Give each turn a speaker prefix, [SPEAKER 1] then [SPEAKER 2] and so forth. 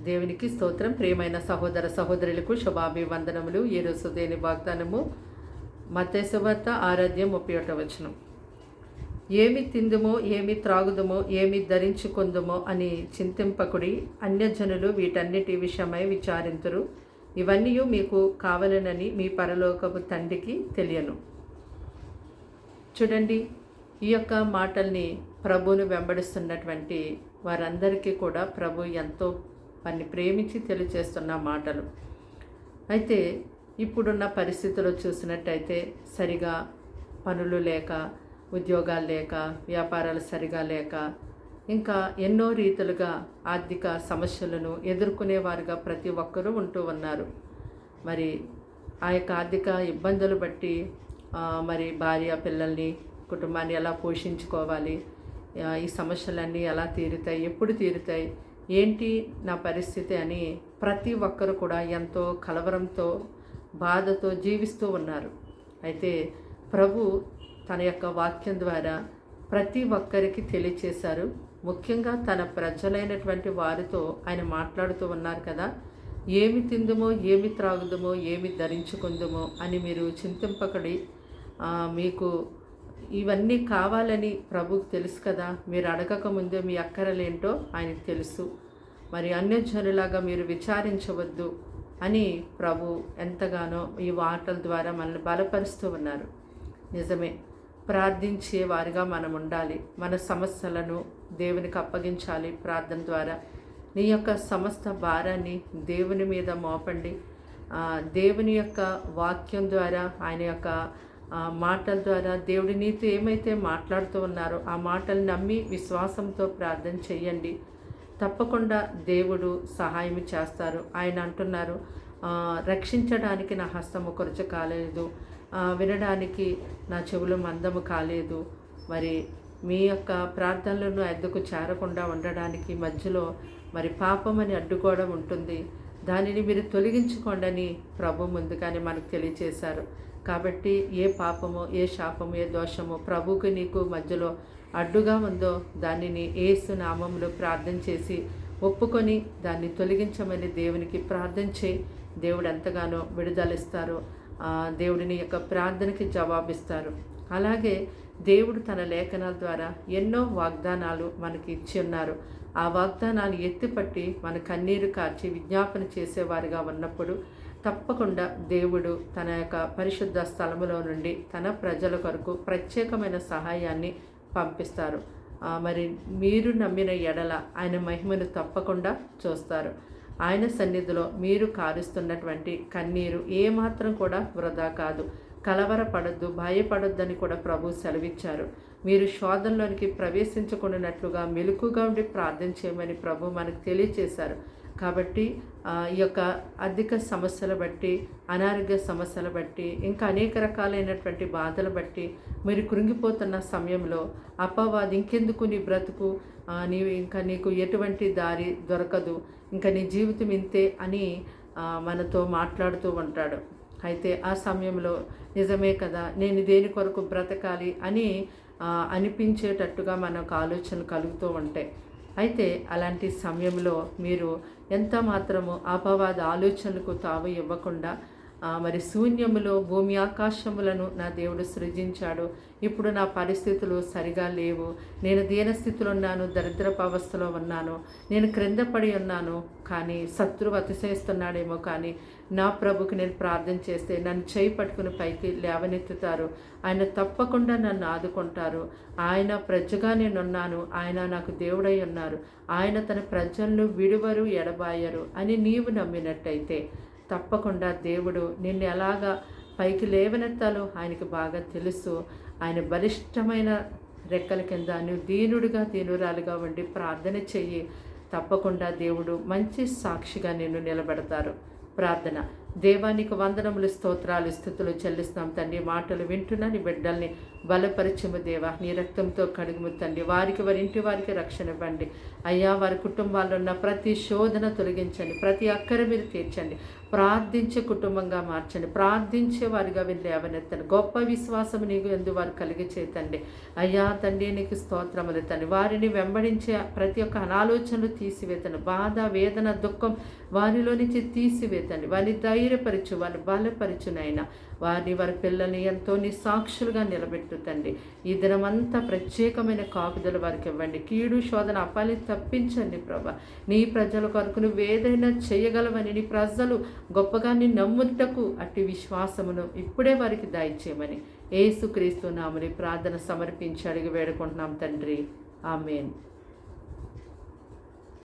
[SPEAKER 1] దేవునికి స్తోత్రం. ప్రియమైన సహోదర సహోదరులకు శుభాభివందనములు. ఈరోజు దేని వాగ్దానము మత్తయి సువార్త 6:31. ఏమి తిందుమో, ఏమి త్రాగుదుమో, ఏమి ధరించుకొందుమో అని చింతింపకుడి. అన్యజనులు వీటన్నిటి విషయమై విచారింతురు. ఇవన్నీ మీకు కావలెనని మీ పరలోకపు తండ్రికి తెలియను. చూడండి, ఈ యొక్క మాటల్ని ప్రభువును వెంబడిస్తున్నటువంటి వారందరికీ కూడా ప్రభు ఎంతో వారిని ప్రేమించి తెలియచేస్తున్న మాటలు. అయితే ఇప్పుడున్న పరిస్థితుల్లో చూసినట్టయితే సరిగా పనులు లేక, ఉద్యోగాలు లేక, వ్యాపారాలు సరిగా లేక, ఇంకా ఎన్నో రీతులుగా ఆర్థిక సమస్యలను ఎదుర్కొనేవారుగా ప్రతి ఒక్కరూ ఉంటూ ఉన్నారు. మరి ఆ యొక్క ఆర్థిక ఇబ్బందులు బట్టి మరి భార్య పిల్లల్ని, కుటుంబాన్ని ఎలా పోషించుకోవాలి, ఈ సమస్యలన్నీ ఎలా తీరుతాయి, ఎప్పుడు తీరుతాయి, ఏంటి నా పరిస్థితి అని ప్రతి ఒక్కరు కూడా ఎంతో కలవరంతో, బాధతో జీవిస్తూ ఉన్నారు. అయితే ప్రభు తన యొక్క వాక్యం ద్వారా ప్రతి ఒక్కరికి తెలియచేశారు. ముఖ్యంగా తన ప్రజలైనటువంటి వారితో ఆయన మాట్లాడుతూ ఉన్నారు కదా. ఏమి తిందుమో, ఏమి త్రాగుదుమో, ఏమి ధరించుకుందుమో అని మీరు చింతింపకడి. మీకు ఇవన్నీ కావాలని ప్రభుకు తెలుసు కదా. మీరు అడగకముందే మీ అక్కరలేంటో ఆయనకు తెలుసు. మరి అన్యజనులాగా మీరు విచారించవద్దు అని ప్రభు ఎంతగానో ఈ మాటల ద్వారా మనల్ని బలపరుస్తూ ఉన్నారు. నిజమే, ప్రార్థించే వారిగా మనం ఉండాలి. మన సమస్యలను దేవునికి అప్పగించాలి. ప్రార్థన ద్వారా నీ యొక్క సమస్త భారాన్ని దేవుని మీద మోపండి. దేవుని యొక్క వాక్యం ద్వారా, ఆయన యొక్క మాటల ద్వారా దేవుడి నీతో ఏమైతే మాట్లాడుతూ ఉన్నారో ఆ మాటలు నమ్మి విశ్వాసంతో ప్రార్థన చేయండి. తప్పకుండా దేవుడు సహాయం చేస్తారు. ఆయన అంటున్నారు, రక్షించడానికి నా హస్తము కొరచ కాలేదు, వినడానికి నా చెవులు మందము కాలేదు. మరి మీ యొక్క ప్రార్థనలను అద్దెకు చేరకుండా ఉండడానికి మధ్యలో మరి పాపం అని అడ్డుకోవడం ఉంటుంది. దానిని మీరు తొలగించుకోండి ప్రభు ముందుగానే మనకు తెలియచేశారు. కాబట్టి ఏ పాపమో, ఏ శాపమో, ఏ దోషమో ప్రభువుకి నీకు మధ్యలో అడ్డుగా ఉందో దానిని యేసు నామములో ప్రార్థన చేసి ఒప్పుకొని దాన్ని తొలగించమని దేవునికి ప్రార్థన చేయి. దేవుడు ఎంతగానో విడుదలిస్తారు. దేవుడిని యొక్క ప్రార్థనకి జవాబిస్తారు. అలాగే దేవుడు తన లేఖనాల ద్వారా ఎన్నో వాగ్దానాలు మనకి ఇచ్చి ఉన్నారు. ఆ వాగ్దానాలు ఎత్తిపట్టి మన కన్నీరు కార్చి విజ్ఞాపన చేసేవారిగా ఉన్నప్పుడు తప్పకుండా దేవుడు తన యొక్క పరిశుద్ధ స్థలములో నుండి తన ప్రజల కొరకు ప్రత్యేకమైన సహాయాన్ని పంపిస్తారు. మరి మీరు నమ్మిన ఎడల ఆయన మహిమను తప్పకుండా చూస్తారు. ఆయన సన్నిధిలో మీరు కారుస్తున్నటువంటి కన్నీరు ఏమాత్రం కూడా వృధా కాదు. కలవరపడద్దు, భయపడొద్దని కూడా ప్రభు సెలవిచ్చారు. మీరు శోధనలోనికి ప్రవేశించకుండానట్లుగా మెలకుగా ఉండి ప్రార్థన చేయమని ప్రభు మనకు తెలియచేశారు. కాబట్టి ఈ యొక్క ఆర్థిక సమస్యలు బట్టి, అనారోగ్య సమస్యలు బట్టి, ఇంకా అనేక రకాలైనటువంటి బాధలు బట్టి మీరు కృంగిపోతున్న సమయంలో అపవాది ఇంకెందుకు నీ బ్రతుకు, నీకు ఎటువంటి దారి దొరకదు, ఇంకా నీ జీవితం ఇంతే అని మనతో మాట్లాడుతూ ఉంటాడు. అయితే ఆ సమయంలో నిజమే కదా, నేను దేని కొరకు బ్రతకాలి అని అనిపించేటట్టుగా మనకు ఆలోచనలు కలుగుతూ ఉంటాయి. అయితే అలాంటి సమయంలో మీరు ఎంత మాత్రము అపవాద ఆలోచనలకు తావు ఇవ్వకుండా మరి శూన్యములో భూమి ఆకాశములను నా దేవుడు సృజించాడు. ఇప్పుడు నా పరిస్థితులు సరిగా లేవు, నేను దీనస్థితిలో ఉన్నాను, దరిద్రపు అవస్థలో ఉన్నాను, నేను క్రింద పడి ఉన్నాను, కానీ శత్రువు అతిశయిస్తున్నాడేమో, కానీ నా ప్రభుకి నేను ప్రార్థన చేస్తే నన్ను చేయి పట్టుకుని పైకి లేవనెత్తుతారు. ఆయన తప్పకుండా నన్ను ఆదుకుంటారు. ఆయన ప్రజగా నేనున్నాను, ఆయన నాకు దేవుడై ఉన్నారు, ఆయన తన ప్రజలను విడువరు, ఎడబాయరు అని నీవు నమ్మినట్టయితే తప్పకుండా దేవుడు నిన్ను ఎలాగా పైకి లేవనెత్తాలో ఆయనకు బాగా తెలుసు. ఆయన బలిష్టమైన రెక్కల కింద నువ్వు దీనుడిగా, దీనురాలుగా ఉండి ప్రార్థన చెయ్యి. తప్పకుండా దేవుడు మంచి సాక్షిగా నిన్ను నిలబెడతారు. ప్రార్థన. దేవానికి వందనములు, స్తోత్రాలు, స్తుతులు చెల్లిస్తున్నాం తండ్రి. మాటలు వింటున్న నీ బిడ్డల్ని బలపరిచము దేవా, నీ రక్తంతో కడుగుము తండ్రి. వారికి, వారి ఇంటి వారికి రక్షణ ఇవ్వండి అయ్యా. వారి కుటుంబాల్లో ఉన్న ప్రతి శోధన తొలగించండి, ప్రతి అక్కర మీరు తీర్చండి. ప్రార్థించే కుటుంబంగా మార్చండి. ప్రార్థించే వారిగా వీళ్ళు లేవనెత్తండి. గొప్ప విశ్వాసం నీకు ఎందు వారు కలిగి చేతండి. అయ్యా తండ్రి నీకు స్తోత్రములు తండ్రి. వారిని వెంబడించే ప్రతి ఒక్క అనాలోచనలు తీసివేతండి. బాధ, వేదన, దుఃఖం వారిలో నుంచి తీసివేతండి. వారిని ధైర్యపరచు, వారిని బలపరచునైనా వారి పిల్లల్ని ఎంతో నీ సాక్షులుగా నిలబెట్టుతండి. ఈ దినమంతా ప్రత్యేకమైన కాపుదల వారికి ఇవ్వండి. కీడు శోధన అపాలని తప్పించండి ప్రభా. నీ ప్రజల కొరకు నువ్వు ఏదైనా చేయగలవని, నీ ప్రజలు గొప్పగా నీ నమ్ముటకు అట్టి విశ్వాసమును ఇప్పుడే వారికి దయచేయమని యేసుక్రీస్తు నామమున ప్రార్థన సమర్పించి అడిగి వేడుకుంటున్నాం తండ్రి. ఆమేన్.